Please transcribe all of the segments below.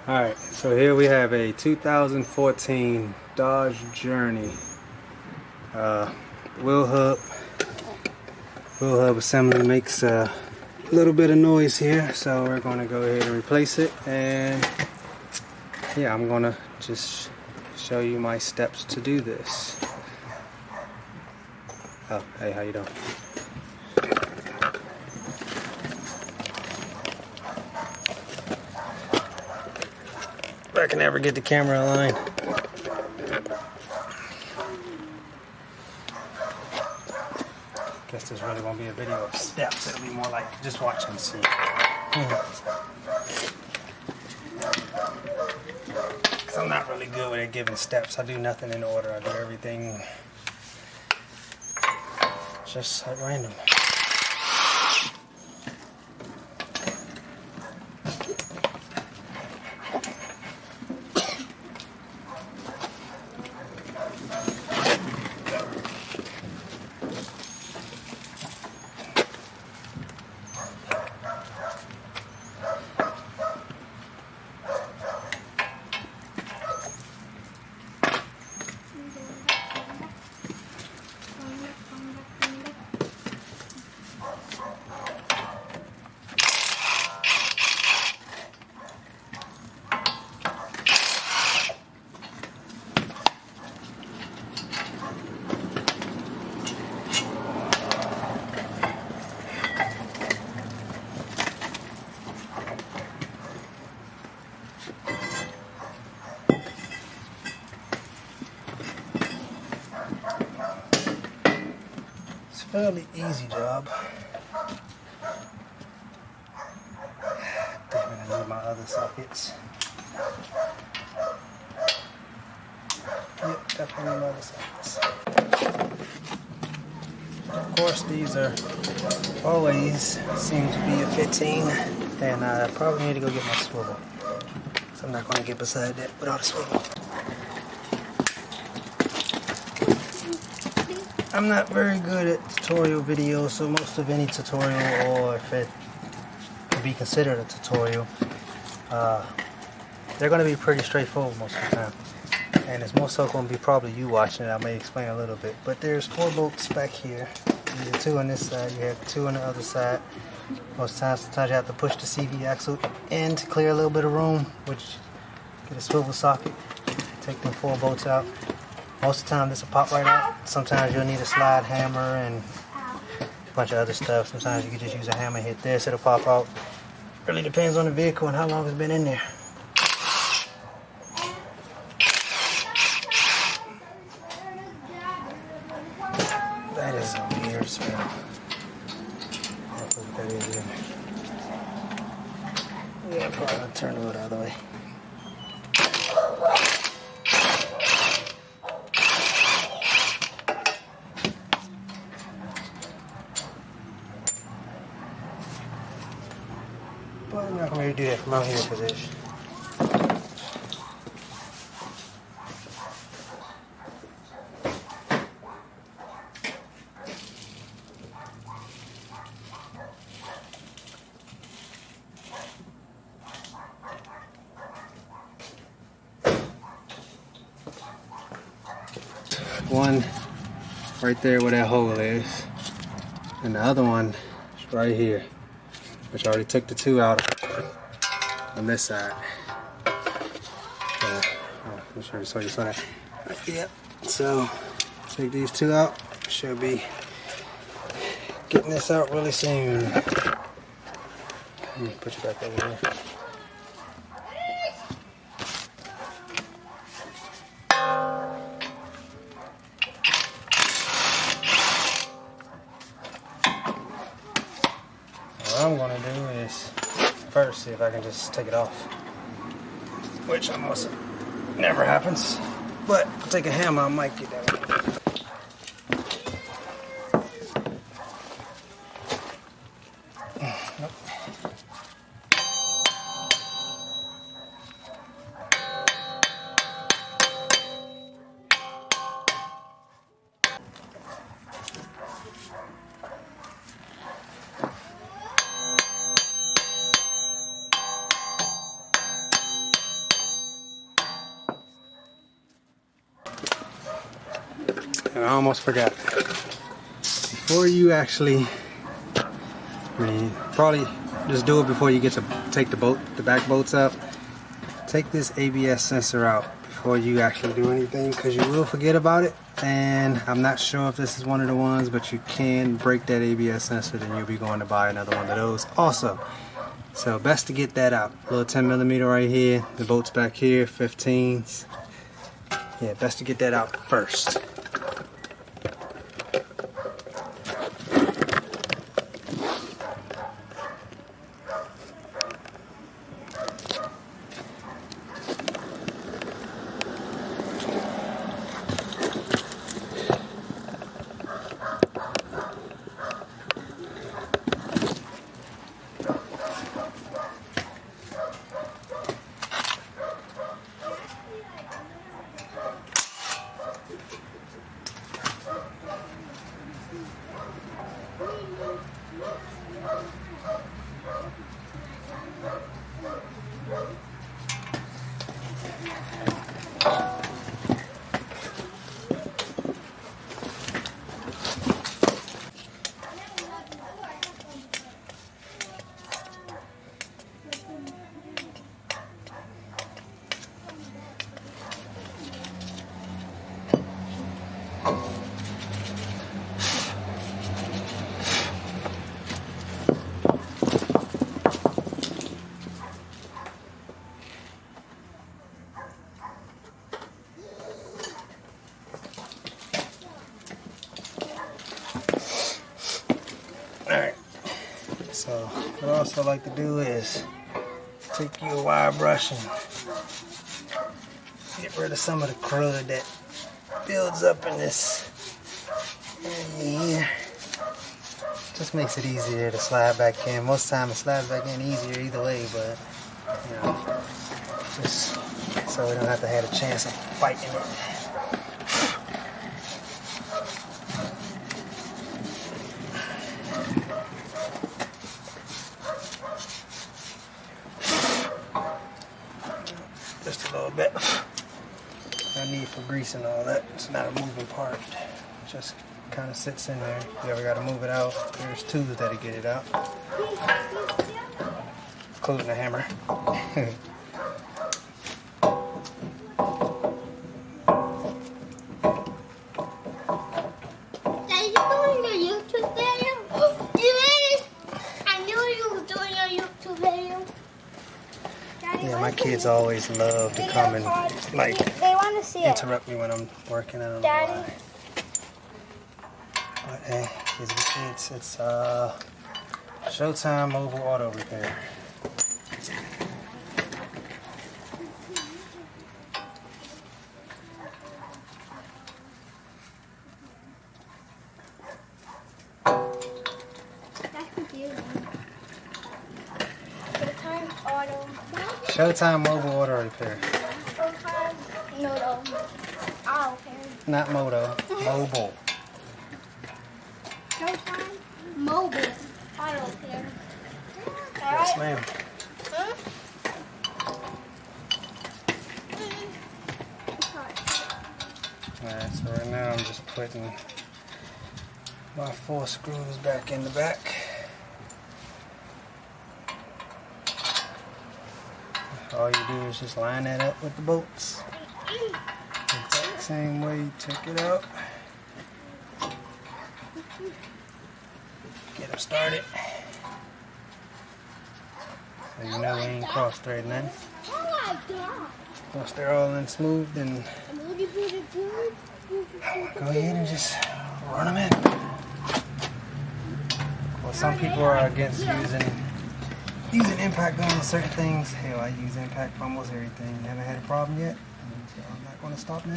Alright, so here we have a 2014 Dodge Journey. Wheel hub assembly makes a little bit of noise here, so we're going to go ahead and replace it. And yeah, I'm going to just show you my steps to do this. Oh, hey, how you doing? If I can ever get the camera aligned. Guess this really won't be a video of steps. It'll be more like just watch and see. Because I'm not really good at giving steps. I do nothing in order. I do everything just at random. Fairly easy job. Damn it, I need my other sockets. Yep, definitely need my other sockets. Of course, these are always seem to be a 15, and I probably need to go get my swivel. So I'm not going to get beside that without a swivel. I'm not very good at tutorial videos, so most of any tutorial, or if it could be considered a tutorial, they're going to be pretty straightforward most of the time. And it's more so going to be probably you watching it. I may explain a little bit. But there's 4 bolts back here. You have 2 on this side, you have 2 on the other side. Most times, sometimes you have to push the CV axle in to clear a little bit of room, which get a swivel socket, take them 4 bolts out. Most of the time this will pop right out. Sometimes you'll need a slide hammer and a bunch of other stuff. Sometimes you can just use a hammer, hit this, it'll pop out. Really depends on the vehicle and how long it's been in there. That is a weird smell. I don't know what that is either. Yeah, I'm probably gonna turn the hood out of the way. But I'm not going to do that from out here because it's one right there where that hole is, and the other one is right here, which I already took the 2 out on this side. Let me show you so you saw that. Yep. So take these 2 out. Should be getting this out really soon. Let me put you back over here. What I'm going to do is first see if I can just take it off, which almost never happens, but I'll take a hammer, I might get that one. Nope. I almost forgot. Before you actually, probably just do it before you get to take the back bolts out. Take this ABS sensor out before you actually do anything, because you will forget about it. And I'm not sure if this is one of the ones, but you can break that ABS sensor, then you'll be going to buy another one of those also. So best to get that out. A little 10mm right here, the bolts back here, 15s. Yeah, best to get that out first. Alright, so what I also like to do is take your wire brush and get rid of some of the crud that builds up in this area here. Just makes it easier to slide back in. Most of the time it slides back in easier either way, but you know, just so we don't have to have a chance of fighting it. Just a little bit. No need for grease and all that. It's not a moving part. It just kind of sits in there. If you ever got to move it out, there's tools that'll get it out, including a hammer. Yeah, my kids always love to come and like interrupt me when I'm working. I don't know why. But hey, these are the kids. It's Showtime Mobile Auto Repair. That's confusing. Showtime Auto. Showtime Mobile Auto Repair. Showtime Noto. Oh, okay. Not Moto, mobile. Showtime Mobile Auto Repair. Yes, ma'am. Huh? Alright, so right now I'm just putting my 4 screws back in the back. All you do is just line that up with the bolts. Exact same way you take it out. Get them started. So you know we ain't cross-threading nothing. Oh my god. Once they're all in smooth, then go ahead and just run them in. Well, some people are against using impact gun on certain things. Hell, I use impact for almost everything. Never had a problem yet, so I'm not going to stop now.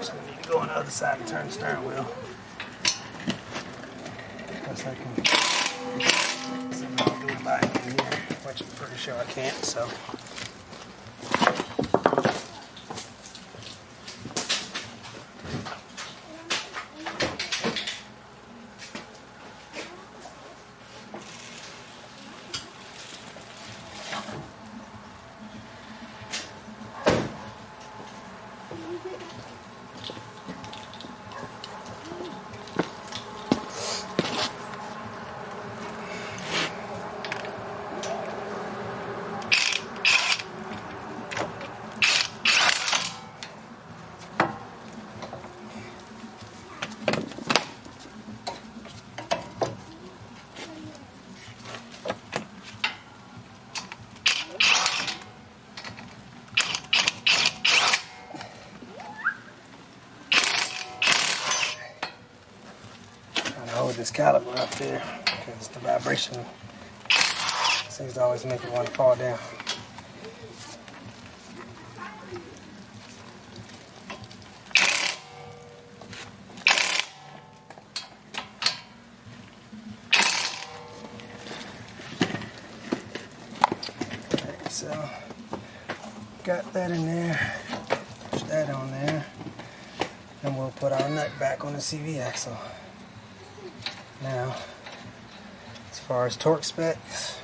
So we need to go on the other side and turn the steering wheel. Best I can. I'll do it by hand here, which I'm pretty sure I can't, so. put this caliper up there because the vibration seems to always make it want to fall down. Okay, so got that in there, push that on there, and we'll put our nut back on the CV axle. Now, as far as torque specs,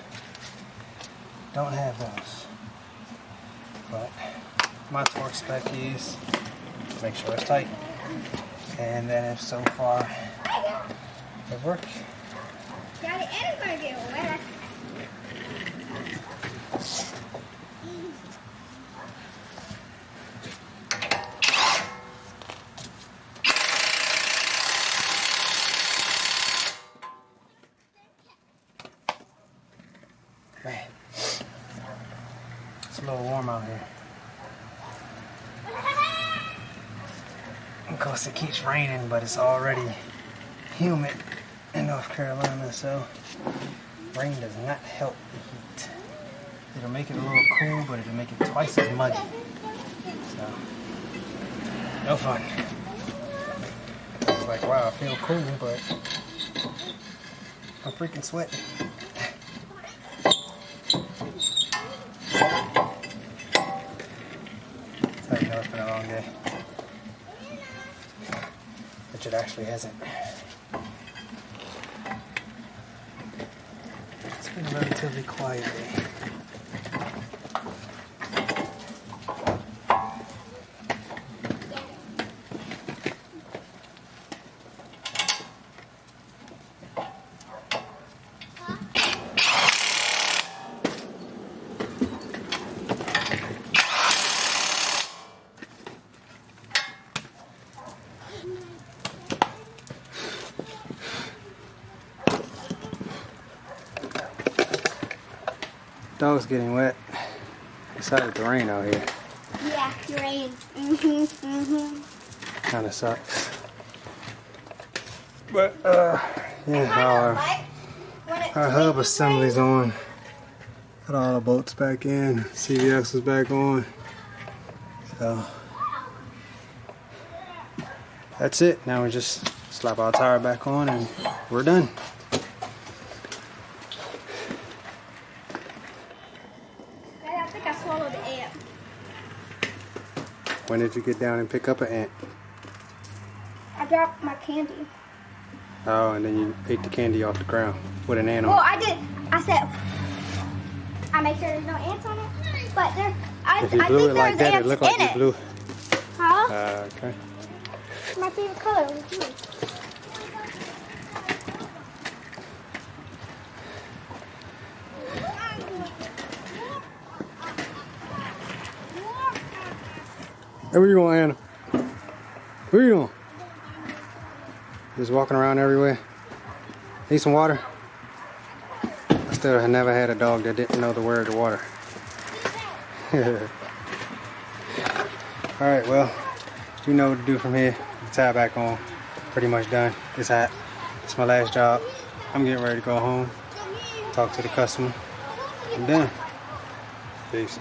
don't have those, but my torque spec is make sure it's tight, and then if so far it works. Daddy, it's gonna get wet. Man, it's a little warm out here. Of course, it keeps raining, but it's already humid in North Carolina, so rain does not help the heat. It'll make it a little cool, but it'll make it twice as muggy. So, no fun. It's like, wow, I feel cool, but I'm freaking sweating. That's how you know it's been a long day. Which it actually hasn't. It's been a relatively quiet day. Dog's getting wet. Decided to rain out here. Yeah, rain. Kinda sucks. But yeah, our hub assembly's on. Got all the bolts back in. CVX is back on. So that's it. Now we just slap our tire back on and we're done. I think I swallowed the ant. When did you get down and pick up an ant? I dropped my candy. Oh, and then you ate the candy off the ground with an ant Well, on it. I did. I said, I make sure there's no ants on it. But there, I If you think blew it like there's that, ants it looked like in you it. blew. Huh? Okay. My favorite color was blue. Hey, where you going, Anna? Where you going? Just walking around everywhere. Need some water? I still have never had a dog that didn't know the word to water. Alright, well, you know what to do from here. The tie back on. Pretty much done. It's hot. It's my last job. I'm getting ready to go home. Talk to the customer. I'm done. Peace.